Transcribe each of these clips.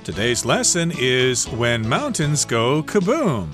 Today's lesson is When Mountains Go Kaboom.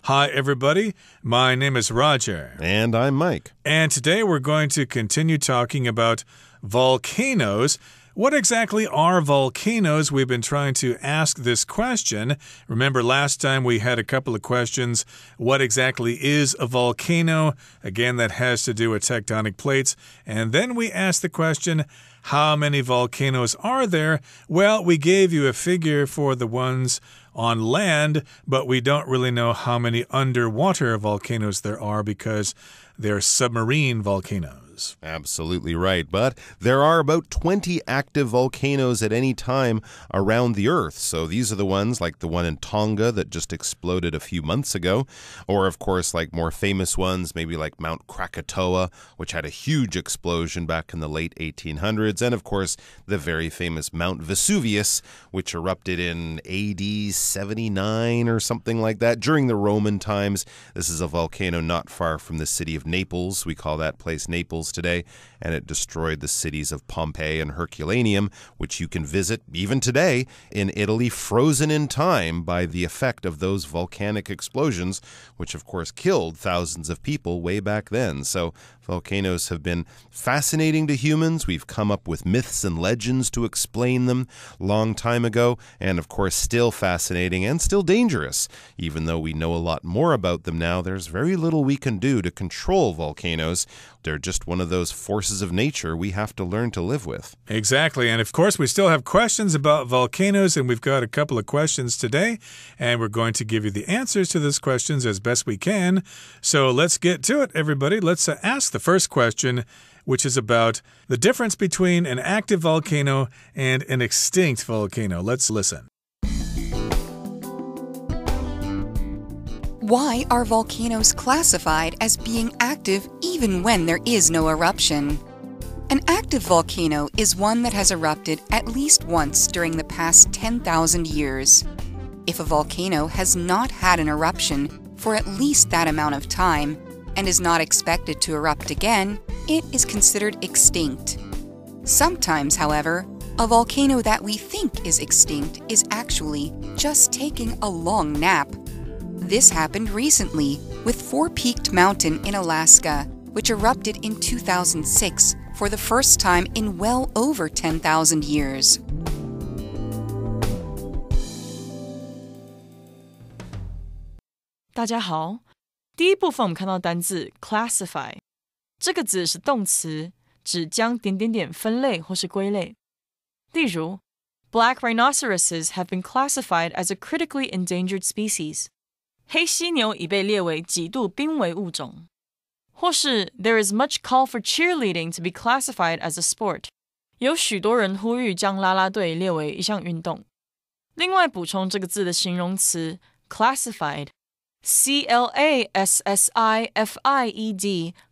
Hi, everybody. My name is Roger. And I'm Mike. And today we're going to continue talking about volcanoes. What exactly are volcanoes? We've been trying to ask this question. Remember, last time we had a couple of questions. What exactly is a volcano? Again, that has to do with tectonic plates. And then we asked the question, how many volcanoes are there? Well, we gave you a figure for the ones on land, but we don't really know how many underwater volcanoes there are because they're submarine volcanoes. Absolutely right. But there are about 20 active volcanoes at any time around the Earth. So these are the ones like the one in Tonga that just exploded a few months ago. Or, of course, like more famous ones, maybe like Mount Krakatoa, which had a huge explosion back in the late 1800s. And, of course, the very famous Mount Vesuvius, which erupted in AD 79 or something like that during the Roman times. This is a volcano not far from the city of Naples. We call that place Naples today, and it destroyed the cities of Pompeii and Herculaneum, which you can visit even today in Italy, frozen in time by the effect of those volcanic explosions, which of course killed thousands of people way back then. So volcanoes have been fascinating to humans. We've come up with myths and legends to explain them long time ago, and of course still fascinating and still dangerous. Even though we know a lot more about them now, there's very little we can do to control volcanoes. They're just one of those forces of nature we have to learn to live with. Exactly. And of course, we still have questions about volcanoes, and we've got a couple of questions today, and we're going to give you the answers to those questions as best we can. So let's get to it, everybody. Let's ask the first question, which is about the difference between an active volcano and an extinct volcano. Let's listen. Why are volcanoes classified as being active even when there is no eruption? An active volcano is one that has erupted at least once during the past 10,000 years. If a volcano has not had an eruption for at least that amount of time and is not expected to erupt again, it is considered extinct. Sometimes, however, a volcano that we think is extinct is actually just taking a long nap. This happened recently with Four-Peaked Mountain in Alaska, which erupted in 2006 for the first time in well over 10,000 years. 大家好，第一部分我们看到单字 classify， 这个字是动词，指将点点点分类或是归类。例如 Black rhinoceroses have been classified as a critically endangered species. 黑犀牛已被列为极度濒危物种。或是 There is much call for cheerleading to be classified as a sport. 有许多人呼吁将啦啦队列为一项运动。另外补充这个字的形容词 classified, C-L-A-S-S-I-F-I-E-D,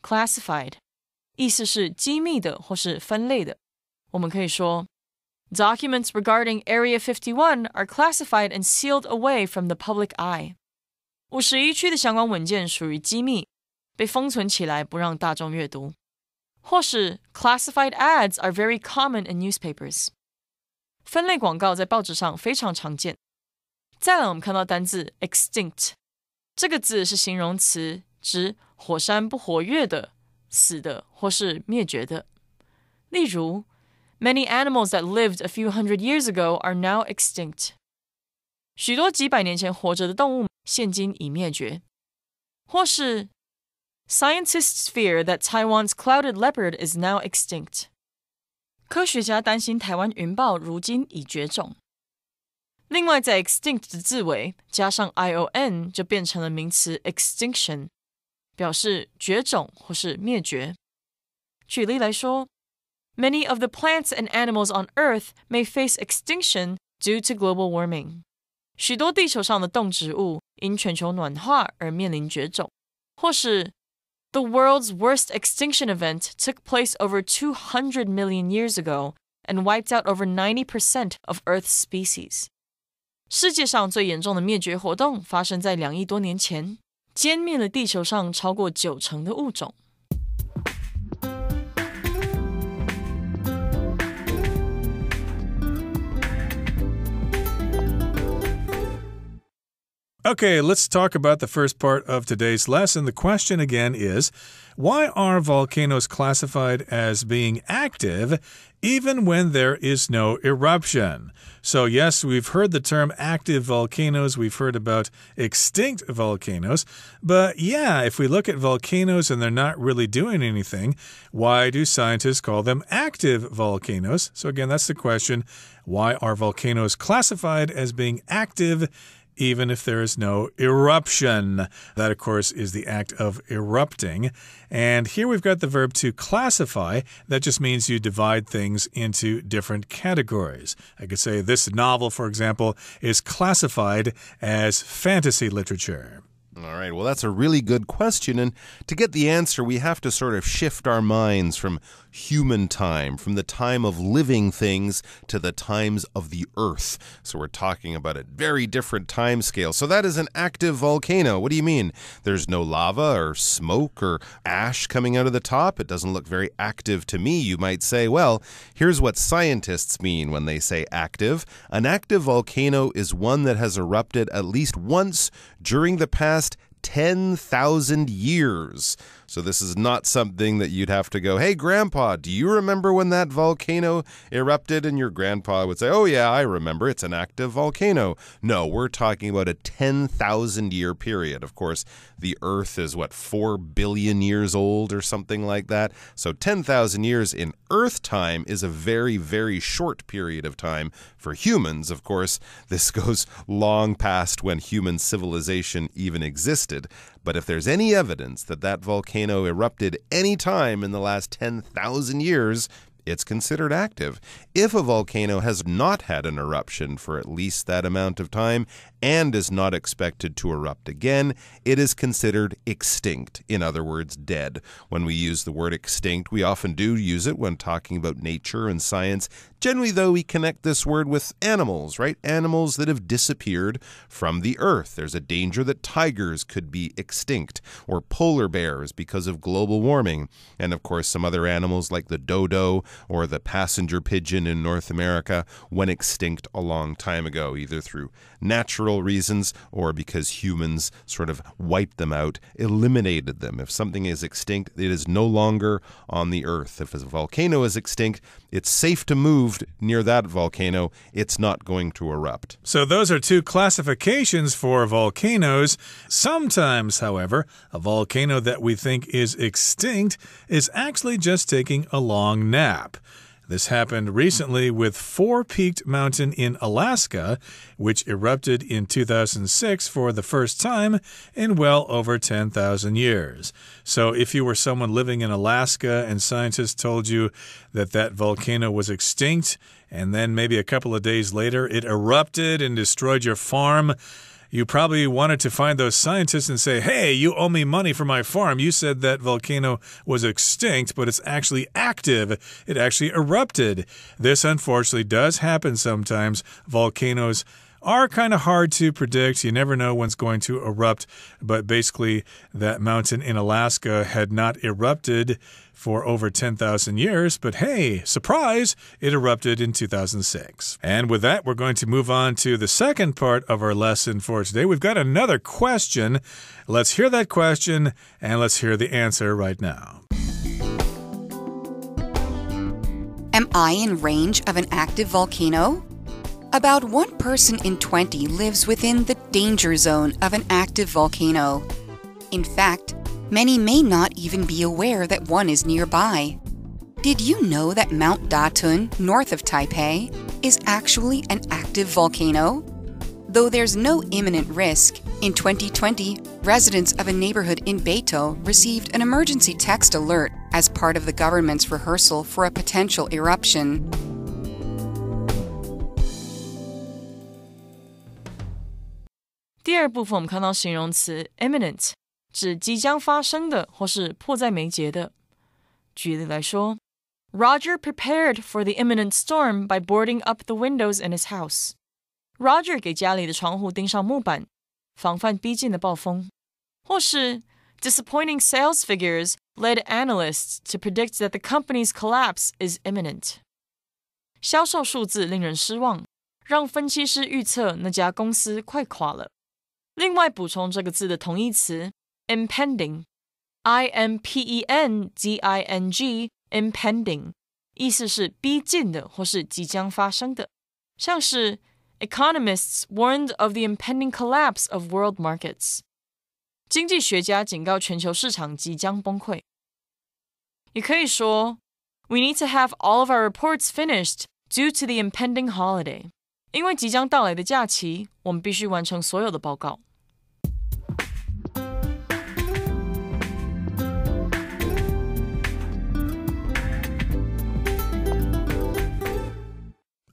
classified, 意思是机密的或是分类的。我们可以说Documents regarding Area 51 are classified and sealed away from the public eye. 51区的相关文件属于机密，被封存起来不让大众阅读。或是 Classified ads are very common in newspapers. 分类广告在报纸上非常常见。再来我们看到单字 extinct， 这个字是形容词，指火山不活跃的、死的或是灭绝的。例如Many animals that lived a few hundred years ago are now extinct. 许多几百年前活着的动物现今已灭绝。或是 Scientists fear that Taiwan's clouded leopard is now extinct. 科学家担心台湾云豹如今已绝种。另外在 extinct 的字尾加上 ion 就变成了名词 extinction， 表示绝种或是灭绝。举例来说Many of the plants and animals on Earth may face extinction due to global warming. 许多地球上的动植物因全球暖化而面临绝种。或是 The world's worst extinction event took place over 200 million years ago and wiped out over 90% of Earth's species. 世界上最严重的灭绝活动发生在2亿多年前，歼灭了地球上超过90%的物种。Okay, let's talk about the first part of today's lesson. The question again is, why are volcanoes classified as being active even when there is no eruption? So yes, we've heard the term active volcanoes. We've heard about extinct volcanoes. But yeah, if we look at volcanoes and they're not really doing anything, why do scientists call them active volcanoes? So again, that's the question. Why are volcanoes classified as being active even if there is no eruption? That, of course, is the act of erupting. And here we've got the verb to classify. That just means you divide things into different categories. I could say this novel, for example, is classified as fantasy literature. All right, well, that's a really good question. And to get the answer, we have to sort of shift our minds from human time, from the time of living things to the times of the earth. So we're talking about a very different time scale. So that is an active volcano. What do you mean? There's no lava or smoke or ash coming out of the top? It doesn't look very active to me. You might say, well, here's what scientists mean when they say active. An active volcano is one that has erupted at least once during the past 10,000 years. So this is not something that you'd have to go, hey, Grandpa, do you remember when that volcano erupted? And your grandpa would say, oh, yeah, I remember. It's an active volcano. No, we're talking about a 10,000-year period. Of course, the Earth is, 4 billion years old or something like that. So 10,000 years in Earth time is a very, very short period of time. For humans, of course, this goes long past when human civilization even existed. But if there's any evidence that that volcano erupted any time in the last 10,000 years, it's considered active. If a volcano has not had an eruption for at least that amount of time and is not expected to erupt again, it is considered extinct. In other words, dead. When we use the word extinct, we often do use it when talking about nature and science. Generally, though, we connect this word with animals, right? Animals that have disappeared from the earth. There's a danger that tigers could be extinct, or polar bears because of global warming. And of course, some other animals like the dodo or the passenger pigeon in North America went extinct a long time ago, either through natural reasons or because humans sort of wiped them out, eliminated them. If something is extinct, it is no longer on the earth. If a volcano is extinct, it's safe to move near that volcano. It's not going to erupt. So those are two classifications for volcanoes. Sometimes, however, a volcano that we think is extinct is actually just taking a long nap. This happened recently with Four-Peaked Mountain in Alaska, which erupted in 2006 for the first time in well over 10,000 years. So if you were someone living in Alaska and scientists told you that that volcano was extinct, and then maybe a couple of days later it erupted and destroyed your farm, you probably wanted to find those scientists and say, hey, you owe me money for my farm. You said that volcano was extinct, but it's actually active. It actually erupted. This, unfortunately, does happen sometimes. Volcanoes are kind of hard to predict. You never know when it's going to erupt. But basically, that mountain in Alaska had not erupted for over 10,000 years. But hey, surprise, it erupted in 2006. And with that, we're going to move on to the second part of our lesson for today. We've got another question. Let's hear that question, and let's hear the answer right now. Am I in range of an active volcano? About 1 person in 20 lives within the danger zone of an active volcano. In fact, many may not even be aware that one is nearby. Did you know that Mount Datun, north of Taipei, is actually an active volcano? Though there's no imminent risk, in 2020, residents of a neighborhood in Beito received an emergency text alert as part of the government's rehearsal for a potential eruption. 第二部分我们看到形容词 imminent 指即将发生的或是迫在眉睫的。举例来说 Roger prepared for the imminent storm by boarding up the windows in his house. Roger 给家里的窗户钉上木板，防范逼近的暴风。或是 disappointing sales figures led analysts to predict that the company's collapse is imminent. 销售数字令人失望，让分析师预测那家公司快垮了。另外补充这个字的同义词 impending，impending， impending， 意思是逼近的或是即将发生的，像是 Economists warned of the impending collapse of world markets， 经济学家警告全球市场即将崩溃。也可以说 We need to have all of our reports finished due to the impending holiday， 因为即将到来的假期，我们必须完成所有的报告。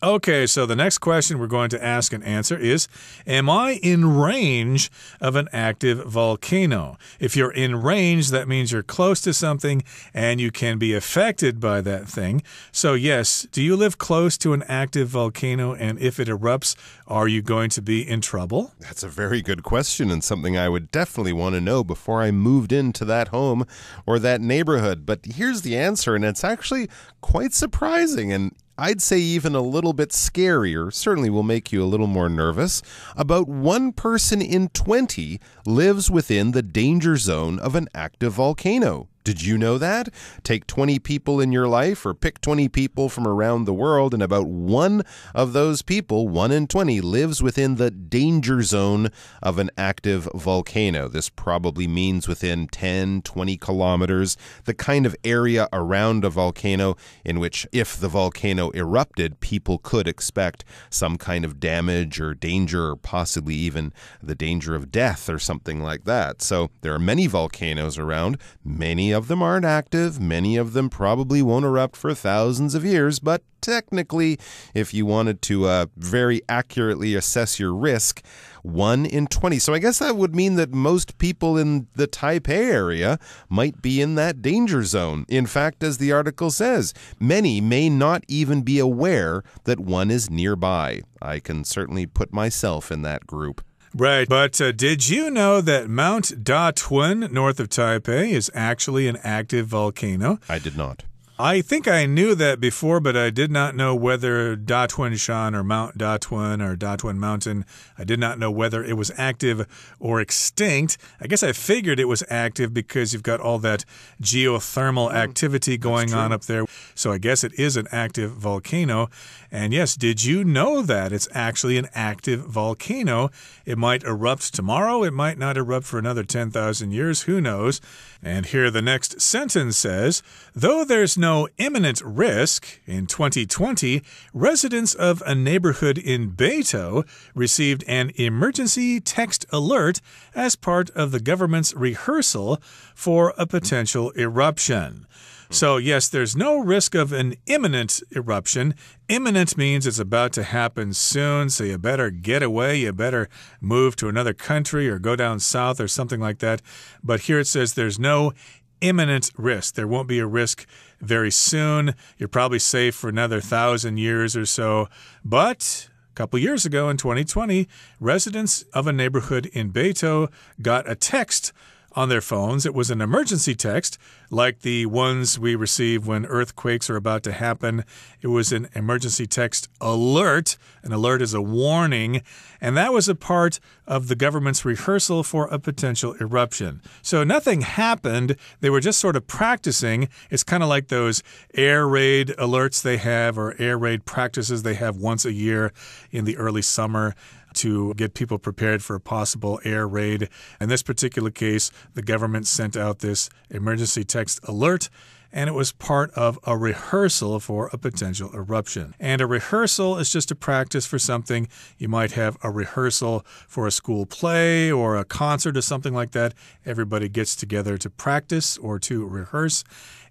Okay, so the next question we're going to ask and answer is, am I in range of an active volcano? If you're in range, that means you're close to something and you can be affected by that thing. So yes, do you live close to an active volcano? And if it erupts, are you going to be in trouble? That's a very good question and something I would definitely want to know before I moved into that home or that neighborhood. But here's the answer, and it's actually quite surprising and I'd say even a little bit scarier, certainly will make you a little more nervous. About 1 person in 20 lives within the danger zone of an active volcano. Did you know that? Take 20 people in your life or pick 20 people from around the world, and about 1 of those people, 1 in 20, lives within the danger zone of an active volcano. This probably means within 10, 20 kilometers, the kind of area around a volcano in which if the volcano erupted, people could expect some kind of damage or danger or possibly even the danger of death or something like that. So there are many volcanoes around. Many of them aren't active. Many of them probably won't erupt for thousands of years, but technically, if you wanted to very accurately assess your risk, 1 in 20. So I guess that would mean that most people in the Taipei area might be in that danger zone. In fact, as the article says, many may not even be aware that one is nearby. I can certainly put myself in that group. Right, but did you know that Mount Datun, north of Taipei, is actually an active volcano? I did not. I think I knew that before, but I did not know whether Datunshan or Mount Datun or Datun Mountain, I did not know whether it was active or extinct. I guess I figured it was active because you've got all that geothermal activity going on up there. So I guess it is an active volcano. And yes, did you know that it's actually an active volcano? It might erupt tomorrow. It might not erupt for another 10,000 years. Who knows? And here the next sentence says, though there's no imminent risk, in 2020, residents of a neighborhood in Beito received an emergency text alert as part of the government's rehearsal for a potential eruption. So, yes, there's no risk of an imminent eruption. Imminent means it's about to happen soon, so you better get away. You better move to another country or go down south or something like that. But here it says there's no imminent risk. There won't be a risk very soon. You're probably safe for another 1,000 years or so. But a couple years ago in 2020, residents of a neighborhood in Beito got a text on their phones. It was an emergency text, like the ones we receive when earthquakes are about to happen. It was an emergency text alert. An alert is a warning, and that was a part of the government's rehearsal for a potential eruption. So nothing happened. They were just sort of practicing. It's kind of like those air raid alerts they have, or air raid practices they have once a year in the early summer to get people prepared for a possible air raid. In this particular case, the government sent out this emergency text alert, and it was part of a rehearsal for a potential eruption. And a rehearsal is just a practice for something. You might have a rehearsal for a school play or a concert or something like that. Everybody gets together to practice or to rehearse.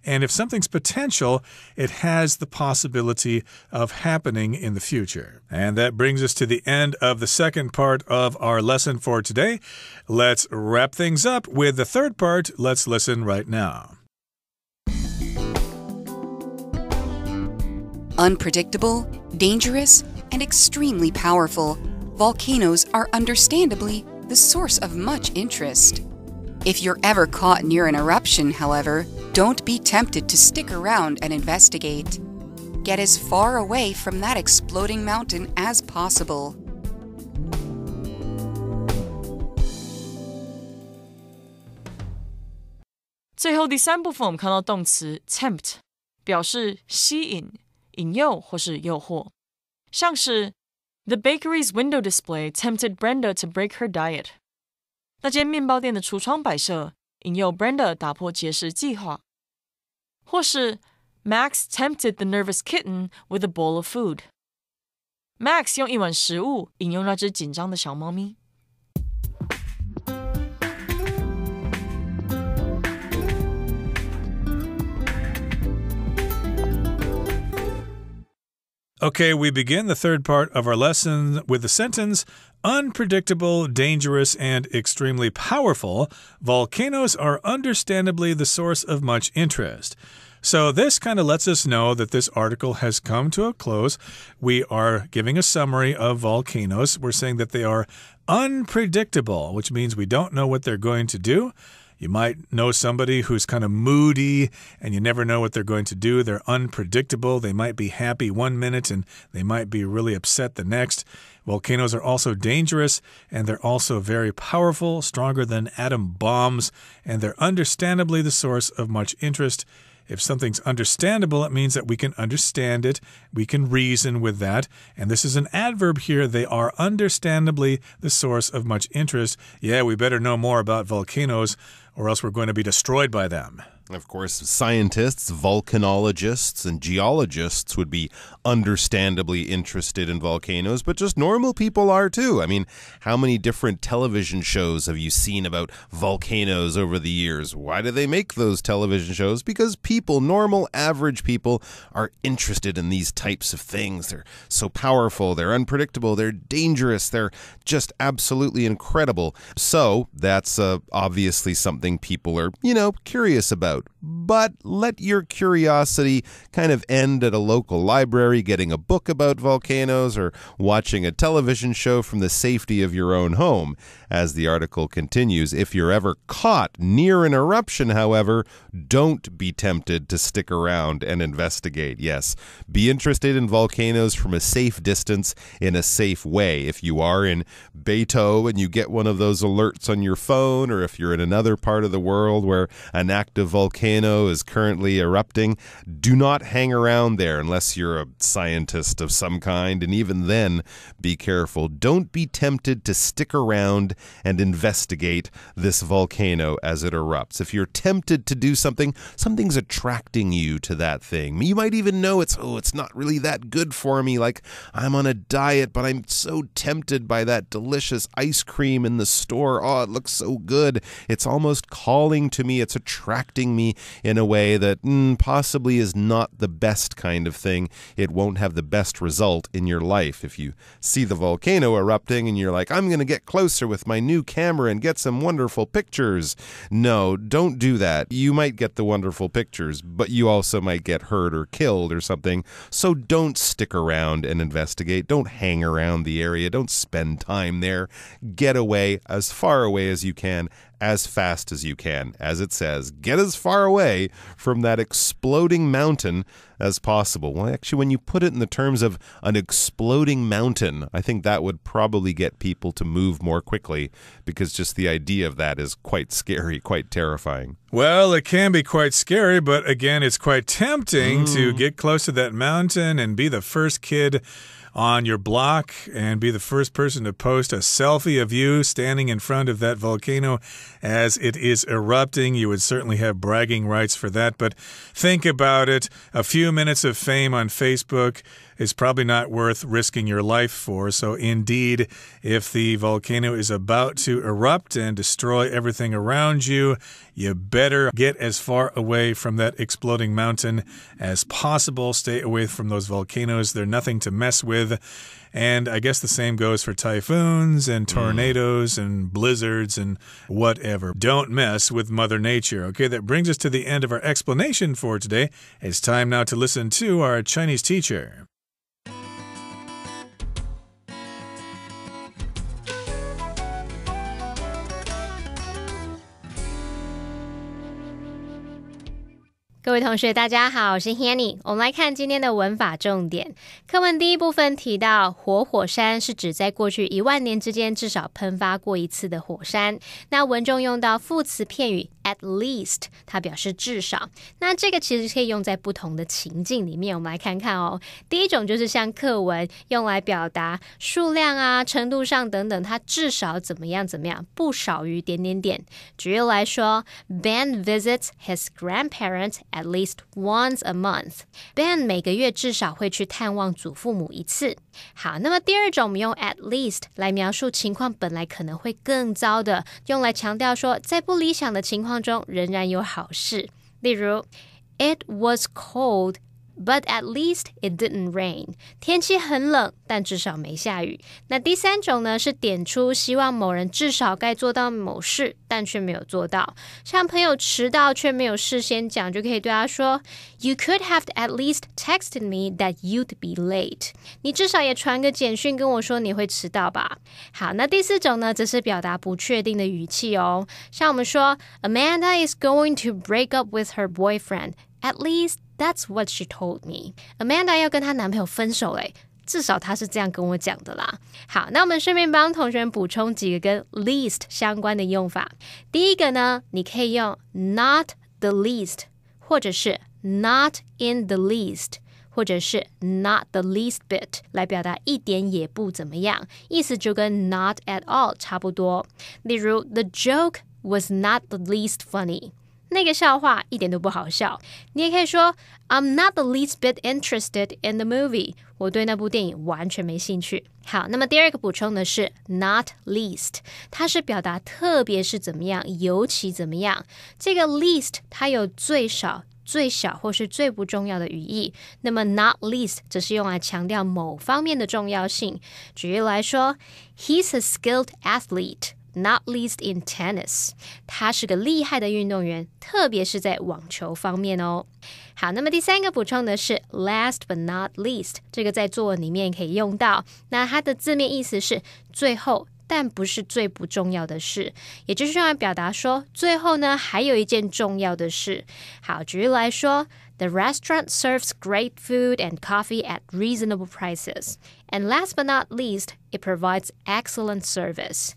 And if something's potential, it has the possibility of happening in the future. And that brings us to the end of the second part of our lesson for today. Let's wrap things up with the third part. Let's listen right now. Unpredictable, dangerous, and extremely powerful, volcanoes are understandably the source of much interest. If you're ever caught near an eruption, however, don't be tempted to stick around and investigate. Get as far away from that exploding mountain as possible. 最后第3部分我们看到动词 tempt 表示吸引、引诱或是诱惑，像是 The bakery's window display tempted Brenda to break her diet. 那间面包店的橱窗摆设引诱 Brenda 打破节食计划，或是 Max tempted the nervous kitten with a bowl of food. Max 用一碗食物引诱那只紧张的小猫咪。Okay, we begin the third part of our lesson with the sentence, unpredictable, dangerous, and extremely powerful. Volcanoes are understandably the source of much interest. So this kind of lets us know that this article has come to a close. We are giving a summary of volcanoes. We're saying that they are unpredictable, which means we don't know what they're going to do. You might know somebody who's kind of moody and you never know what they're going to do. They're unpredictable. They might be happy one minute and they might be really upset the next. Volcanoes are also dangerous and they're also very powerful, stronger than atom bombs, and they're understandably the source of much interest. If something's understandable, it means that we can understand it. We can reason with that. And this is an adverb here. They are understandably the source of much interest. Yeah, we better know more about volcanoes or else we're going to be destroyed by them. Of course, scientists, volcanologists, and geologists would be understandably interested in volcanoes, but just normal people are too. I mean, how many different television shows have you seen about volcanoes over the years? Why do they make those television shows? Because people, normal, average people, are interested in these types of things. They're so powerful, they're unpredictable, they're dangerous, they're just absolutely incredible. So that's obviously something people are, curious about. But let your curiosity kind of end at a local library, getting a book about volcanoes, or watching a television show from the safety of your own home. As the article continues, if you're ever caught near an eruption, however, don't be tempted to stick around and investigate. Yes, be interested in volcanoes from a safe distance in a safe way. If you are in Beito and you get one of those alerts on your phone, or if you're in another part of the world where an active volcano is currently erupting, do not hang around there unless you're a scientist of some kind, and even then, be careful. Don't be tempted to stick around and investigate this volcano as it erupts. If you're tempted to do something, something's attracting you to that thing. You might even know it's not really that good for me, like I'm on a diet, but I'm so tempted by that delicious ice cream in the store. Oh, it looks so good. It's almost calling to me. It's attracting me in a way that possibly is not the best kind of thing. It won't have the best result in your life. If you see the volcano erupting and you're like, I'm going to get closer with my new camera and get some wonderful pictures. No, don't do that. You might get the wonderful pictures, but you also might get hurt or killed or something. So don't stick around and investigate. Don't hang around the area. Don't spend time there. Get away as far away as you can, as fast as you can. As it says, get as far away from that exploding mountain as possible. Well, actually, when you put it in the terms of an exploding mountain, I think that would probably get people to move more quickly, because just the idea of that is quite scary, quite terrifying. Well, it can be quite scary, but again, it's quite tempting to get close to that mountain and be the first kid on your block and be the first person to post a selfie of you standing in front of that volcano as it is erupting. You would certainly have bragging rights for that, but think about it. A few minutes of fame on Facebook is probably not worth risking your life for. So indeed, if the volcano is about to erupt and destroy everything around you, you better get as far away from that exploding mountain as possible. Stay away from those volcanoes. They're nothing to mess with. And I guess the same goes for typhoons and tornadoes and blizzards and whatever. Don't mess with Mother Nature. Okay, that brings us to the end of our explanation for today. It's time now to listen to our Chinese teacher. 各位同学大家好，我是 Hanny。 我们来看今天的文法重点。课文第一部分提到火山是指在过去1万年之间至少喷发过一次的火山。那文中用到副词片语 at least， 它表示至少。那这个其实可以用在不同的情境里面，我们来看看哦。第一种就是像课文用来表达数量啊、程度上等等，它至少怎么样，不少于点点点。举例来说， Ben visits his grandparents at least once a month. Ben 每个月至少会去探望祖父母一次。好，那么第二种我们用 at least 来描述情况本来可能会更糟的，用来强调说在不理想的情况中仍然有好事。例如 It was cold But at least it didn't rain. 天气很冷，但至少没下雨。那第三种呢，是点出希望某人至少该做到某事，但却没有做到。像朋友迟到却没有事先讲，就可以对他说 You could have at least texted me that you'd be late. 你至少也传个简讯跟我说你会迟到吧。好，那第四种呢，则是表达不确定的语气哦。像我们说 Amanda is going to break up with her boyfriend. At least that's what she told me. Amanda 要跟她男朋友分手嘞，至少她是这样跟我讲的啦。好，那我们顺便帮同学们补充几个跟 least 相关的用法。第一个呢，你可以用 not the least， 或者是 not in the least， 或者是 not the least bit 来表达一点也不怎么样，意思就跟 not at all 差不多。例如 The joke was not the least funny。那个笑话一点都不好笑。你也可以说 I'm not the least bit interested in the movie. 我对那部电影完全没兴趣。好，那么第二个补充的是 not least， 它是表达特别是怎么样，尤其怎么样。这个 least 它有最少、最小或是最不重要的语义，那么 not least 则是用来强调某方面的重要性。举例来说 He's a skilled athlete.Not least in tennis. 他是个厉害的运动员，特别是在网球方面哦。好，那么第三个补充的是 last but not least， 这个在作文里面可以用到。那它的字面意思是最后，但不是最不重要的事，也就是用来表达说最后呢还有一件重要的事。好，举例来说The restaurant serves great food and coffee at reasonable prices. And last but not least, it provides excellent service.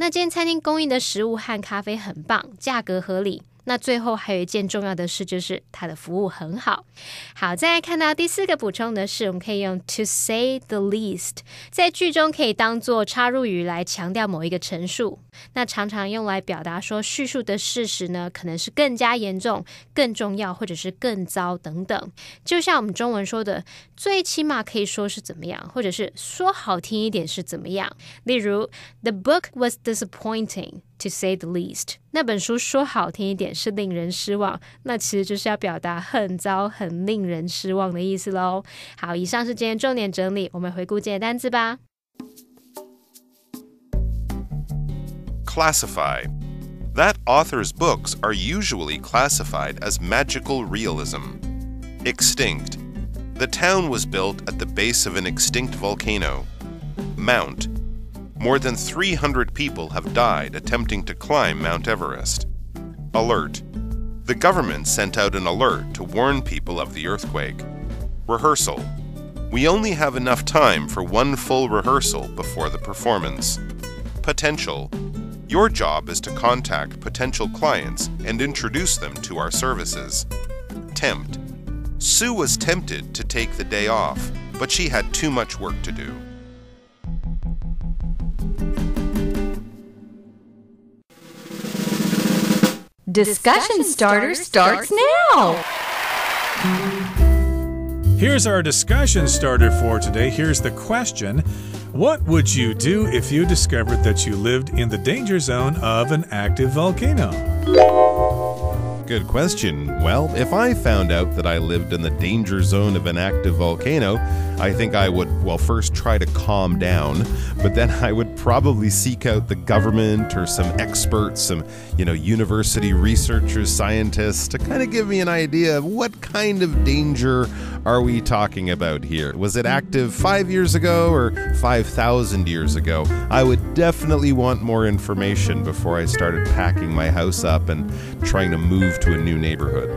那间餐厅供应的食物和咖啡很棒，价格合理。那最后还有一件重要的事，就是它的服务很好。好，再来看到第四个补充的是，我们可以用 to say the least， 在句中可以当作插入语来强调某一个陈述。那常常用来表达说叙述的事实呢，可能是更加严重、更重要，或者是更糟等等。就像我们中文说的，最起码可以说是怎么样，或者是说好听一点是怎么样。例如 The book was disappointing.To say the least， 那本书说好听一点是令人失望，那其实就是要表达很糟、很令人失望的意思咯。好，以上是今天重点整理，我们回顾今天的单字吧。Classify. That author's books are usually classified as magical realism. Extinct. The town was built at the base of an extinct volcano. Mount.More than 300 people have died attempting to climb Mount Everest. Alert. The government sent out an alert to warn people of the earthquake. Rehearsal. We only have enough time for one full rehearsal before the performance. Potential. Your job is to contact potential clients and introduce them to our services. Tempt. Sue was tempted to take the day off, but she had too much work to do. Discussion Starter starts now! Here's our discussion starter for today. Here's the question. What would you do if you discovered that you lived in the danger zone of an active volcano? Good question. Well, if I found out that I lived in the danger zone of an active volcano, I think I would, first try to calm down, but then I would probably seek out the government or some experts, some, university researchers, scientists, to kind of give me an idea of what kind of danger are we talking about here. Was it active 5 years ago or 5,000 years ago? I would definitely want more information before I started packing my house up and trying to move to a new neighborhood.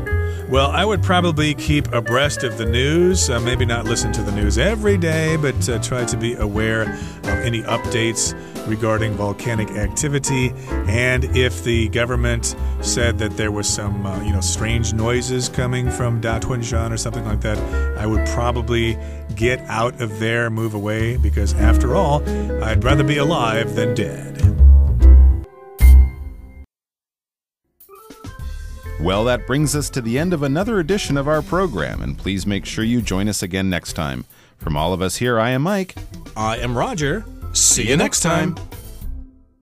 Well, I would probably keep abreast of the news. Maybe not listen to the news every day, but try to be aware of any updates regarding volcanic activity. And if the government said that there was some, strange noises coming from Daquanshan or something like that, I would probably get out of there, move away, because after all, I'd rather be alive than dead. Well, that brings us to the end of another edition of our program, and please make sure you join us again next time. From all of us here, I am Mike. I am Roger. See you next time.